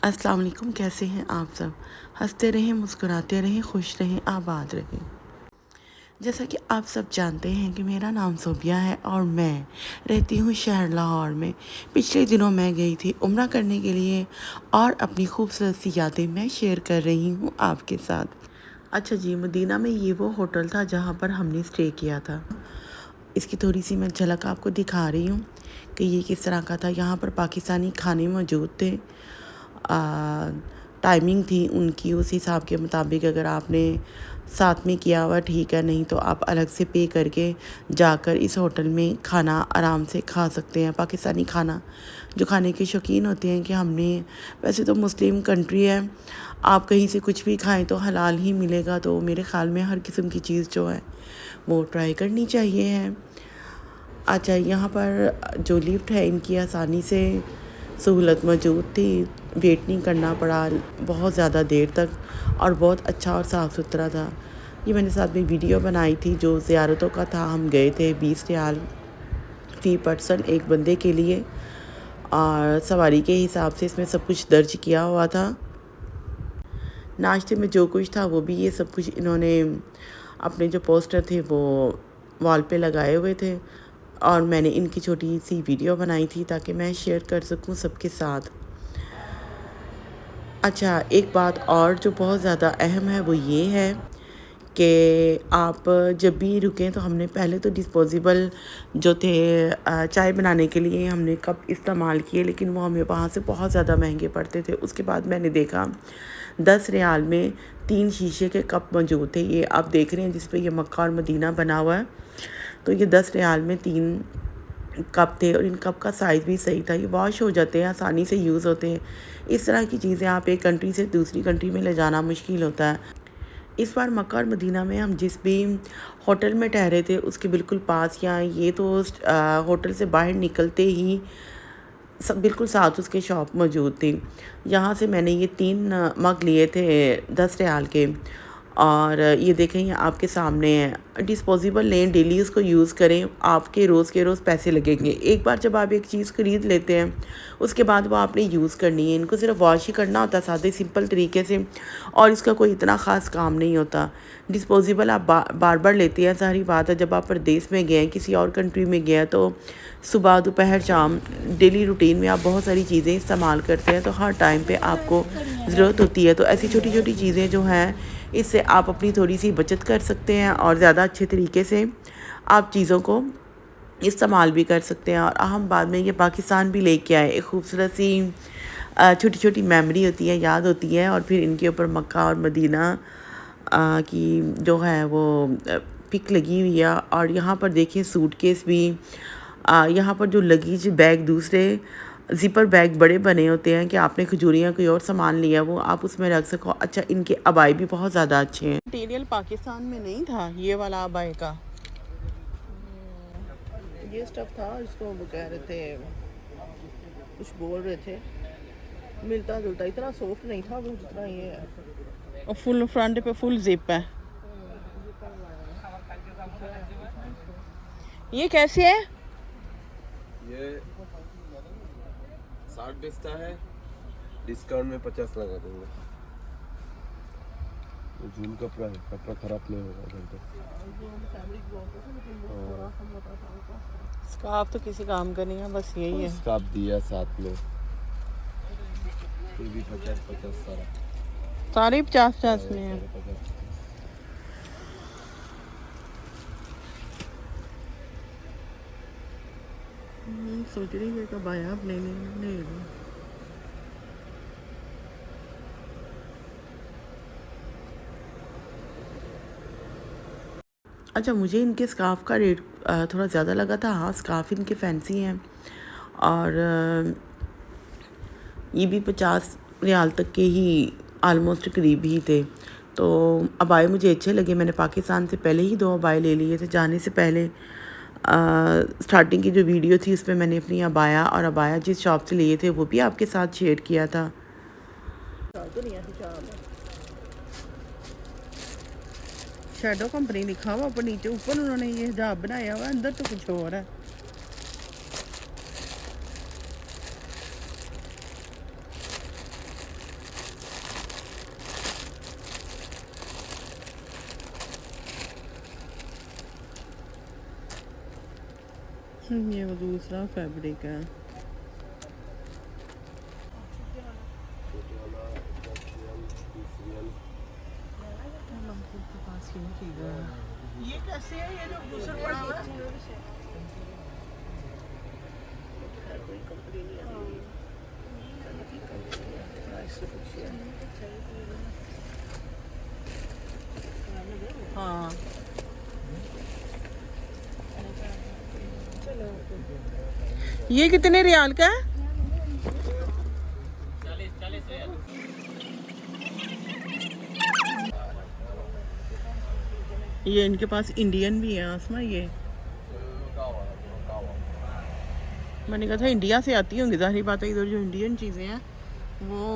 अस्सलाम वालेकुम। कैसे हैं आप सब? हंसते रहें, मुस्कुराते रहें, खुश रहें, आबाद रहें। जैसा कि आप सब जानते हैं कि मेरा नाम सोबिया है और मैं रहती हूँ शहर लाहौर में। पिछले दिनों मैं गई थी उम्रा करने के लिए और अपनी खूबसूरत सी यादें मैं शेयर कर रही हूँ आपके साथ। अच्छा जी, मदीना में ये वो होटल था जहाँ पर हमने स्टे किया था। इसकी थोड़ी सी मैं झलक आपको दिखा रही हूँ कि ये किस तरह का था। यहाँ पर पाकिस्तानी खाने मौजूद थे। टाइमिंग थी उनकी, उस हिसाब के मुताबिक अगर आपने साथ में किया हुआ ठीक है, नहीं तो आप अलग से पे करके जाकर इस होटल में खाना आराम से खा सकते हैं। पाकिस्तानी खाना जो खाने के शौकीन होते हैं कि हमने, वैसे तो मुस्लिम कंट्री है, आप कहीं से कुछ भी खाएं तो हलाल ही मिलेगा, तो मेरे ख़्याल में हर किस्म की चीज़ जो है वो ट्राई करनी चाहिए है। अच्छा, यहाँ पर जो लिफ्ट है इनकी आसानी से सहूलत मौजूद थी, वेट नहीं करना पड़ा बहुत ज़्यादा देर तक और बहुत अच्छा और साफ़ सुथरा था। ये मैंने साथ में वीडियो बनाई थी जो ज़ियारतों का था। हम गए थे 20 रियाल फ़ी पर्सन एक बंदे के लिए और सवारी के हिसाब से इसमें सब कुछ दर्ज किया हुआ था। नाश्ते में जो कुछ था वो भी ये सब कुछ इन्होंने अपने जो पोस्टर थे वो वॉल पे लगाए हुए थे और मैंने इनकी छोटी सी वीडियो बनाई थी ताकि मैं शेयर कर सकूं सबके साथ। अच्छा, एक बात और जो बहुत ज़्यादा अहम है वो ये है कि आप जब भी रुकें तो हमने पहले तो डिस्पोज़ेबल जो थे चाय बनाने के लिए हमने कप इस्तेमाल किए, लेकिन वो हमें वहाँ से बहुत ज़्यादा महंगे पड़ते थे। उसके बाद मैंने देखा 10 रियाल में 3 शीशे के कप मौजूद थे। ये आप देख रहे हैं जिस पे ये मक्का और मदीना बना हुआ है, तो ये 10 रियाल में 3 कप थे और इन कप का साइज़ भी सही था। ये वॉश हो जाते हैं, आसानी से यूज़ होते हैं। इस तरह की चीज़ें आप एक कंट्री से दूसरी कंट्री में ले जाना मुश्किल होता है। इस बार मक्का और मदीना में हम जिस भी होटल में ठहरे थे उसके बिल्कुल पास, या ये तो होटल से बाहर निकलते ही सब बिल्कुल साथ उसके शॉप मौजूद थी। यहाँ से मैंने ये 3 मग लिए थे 10 रियाल के और ये देखें ये आपके सामने है। डिस्पोजेबल लें, डेली उसको यूज़ करें, आपके रोज़ के रोज़ पैसे लगेंगे। एक बार जब आप एक चीज़ ख़रीद लेते हैं उसके बाद वो आपने यूज़ करनी है। इनको सिर्फ वॉश ही करना होता है सादे सिंपल तरीके से और इसका कोई इतना ख़ास काम नहीं होता। डिस्पोजेबल आप बार बार लेते हैं, सारी बात है। जब आप परदेश में गए हैं, किसी और कंट्री में गए हैं, तो सुबह दोपहर शाम डेली रूटीन में आप बहुत सारी चीज़ें इस्तेमाल करते हैं, तो हर टाइम पे आपको ज़रूरत होती है। तो ऐसी छोटी छोटी चीज़ें जो हैं इससे आप अपनी थोड़ी सी बचत कर सकते हैं और ज़्यादा अच्छे तरीके से आप चीज़ों को इस्तेमाल भी कर सकते हैं। और हम बाद में ये पाकिस्तान भी लेके आए। एक खूबसूरत सी छोटी छोटी मेमोरी होती है, याद होती है। और फिर इनके ऊपर मक्का और मदीना की जो है वो पिक लगी हुई है। और यहाँ पर देखिए सूटकेस भी, यहाँ पर जो लगेज बैग, दूसरे ज़िपर बैग बड़े बने होते हैं कि आपने खजूरियाँ कोई और सामान लिया वो आप उसमें रख सको। अच्छा, इनके अबाई भी बहुत ज़्यादा अच्छे हैं। मटीरियल पाकिस्तान में नहीं था ये वाला अबाई का, ये स्टफ था। इसको वो कह रहे थे, कुछ बोल रहे थे, मिलता जुलता, इतना सॉफ्ट नहीं था वो जितना ये है। और फुल फ्रंट पे फुल जिप है। ये कैसे है? ये 60 बिस्ता है, डिस्काउंट में 50 लगा दूंगा। जून कपड़ा है, कपड़ा खराब नहीं होगा जल्दी। स्कार्फ तो किसी काम का नहीं है, बस यही है। स्कार्फ दिया साथ में, ये भी 50-50 सारा, सारे 50-50 में है। सोच रही है कब आया आप? नहीं। अच्छा, मुझे इनके स्कार्फ़ का रेट थोड़ा ज़्यादा लगा था। हाँ, स्कार्फ़ इनके फैंसी हैं और ये भी 50 रियाल तक के ही आलमोस्ट करीब ही थे। तो अबाए मुझे अच्छे लगे। मैंने पाकिस्तान से पहले ही 2 अबाए ले लिए थे जाने से पहले। स्टार्टिंग की जो वीडियो थी उसमें मैंने अपनी अबाया जिस शॉप से लिए थे वो भी आपके साथ शेयर किया था। शैडो कंपनी लिखा हुआ पर नीचे ऊपर उन्होंने ये हिजाब बनाया हुआ, अंदर तो कुछ और है। ये वो दूसरा फैब्रिक है। छोटे वाला 10 रियल 20 रियल। के पास ये चीज़ है। ये कैसे है? ये जो दूसरा पड़ा हुआ है? कोई कंपनी नहीं आ रही। ऐसे कुछ है। हाँ ये कितने रियाल का है? ये इनके पास इंडियन भी है आसमा। ये मैंने कहा था इंडिया से आती होंगी, जाहिर बात है इधर जो इंडियन चीज़ें हैं वो।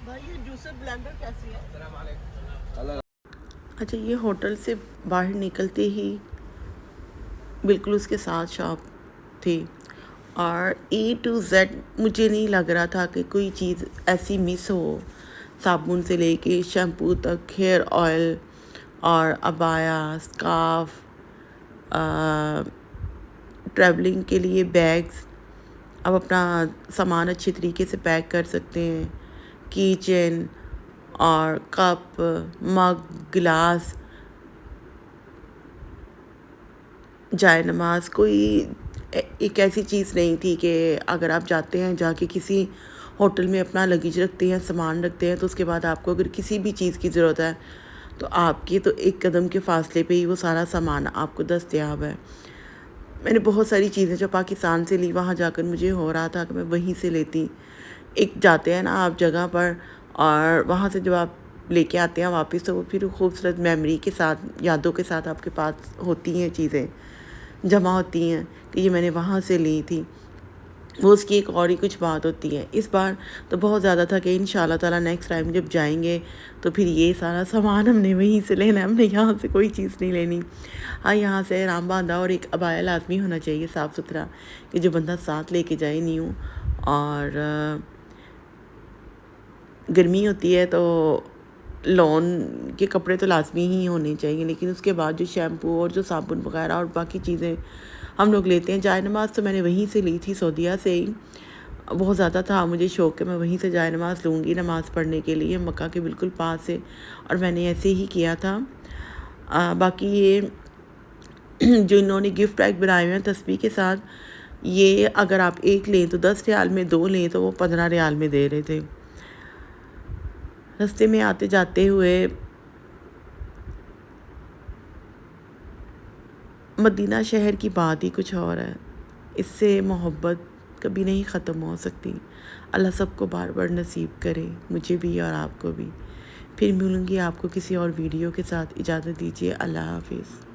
भाई ये जूसर ब्लेंडर कैसी है? अच्छा, ये होटल से बाहर निकलते ही बिल्कुल उसके साथ शॉप थी और A to Z मुझे नहीं लग रहा था कि कोई चीज़ ऐसी मिस हो। साबुन से लेके शैम्पू तक, हेयर ऑयल और अबाया, स्कार्फ, ट्रैवलिंग के लिए बैग्स। अब अपना सामान अच्छे तरीके से पैक कर सकते हैं। की चेन और कप, मग, गिलास, जाए नमाज। कोई एक ऐसी चीज़ नहीं थी कि अगर आप जाते हैं जाके किसी होटल में अपना लगेज रखते हैं, सामान रखते हैं, तो उसके बाद आपको अगर किसी भी चीज़ की ज़रूरत है तो आपकी तो एक कदम के फासले पे ही वो सारा सामान आपको दस्तयाब है। मैंने बहुत सारी चीज़ें जो पाकिस्तान से ली, वहाँ जाकर मुझे हो रहा था कि मैं वहीं से लेती। एक जाते हैं ना आप जगह पर और वहाँ से जब आप लेके आते हैं वापस, तो वो फिर खूबसूरत मेमोरी के साथ, यादों के साथ आपके पास होती हैं, चीज़ें जमा होती हैं कि ये मैंने वहाँ से ली थी। वो उसकी एक और ही कुछ बात होती है। इस बार तो बहुत ज़्यादा था कि इंशाल्लाह ताला नेक्स्ट टाइम जब जाएंगे तो फिर ये सारा सामान हमने वहीं से लेना है, हमने यहाँ से कोई चीज़ नहीं लेनी। हाँ, यहाँ से आराम बांधा और एक अबाया लाजमी होना चाहिए साफ़ सुथरा, कि जो बंदा साथ लेके जाए न्यू। और गर्मी होती है तो लॉन के कपड़े तो लाजमी ही होने चाहिए, लेकिन उसके बाद जो शैम्पू और जो साबुन वगैरह और बाकी चीज़ें हम लोग लेते हैं। जाए नमाज़ तो मैंने वहीं से ली थी, सऊदीया से ही। बहुत ज़्यादा था मुझे शौक़ कि मैं वहीं से जाए नमाज़ लूँगी नमाज़ पढ़ने के लिए, मक्का के बिल्कुल पास से, और मैंने ऐसे ही किया था। बाकी ये जो इन्होंने गिफ्ट पैक बनाए हुए हैं तस्बीह के साथ, ये अगर आप एक लें तो 10 रियाल में, 2 लें तो वो 15 रियाल में दे रहे थे। रास्ते में आते जाते हुए मदीना शहर की बात ही कुछ और है। इससे मोहब्बत कभी नहीं ख़त्म हो सकती। अल्लाह सबको बार बार नसीब करे, मुझे भी और आपको भी। फिर मिलूँगी आपको किसी और वीडियो के साथ। इजाज़त दीजिए। अल्लाह हाफिज़।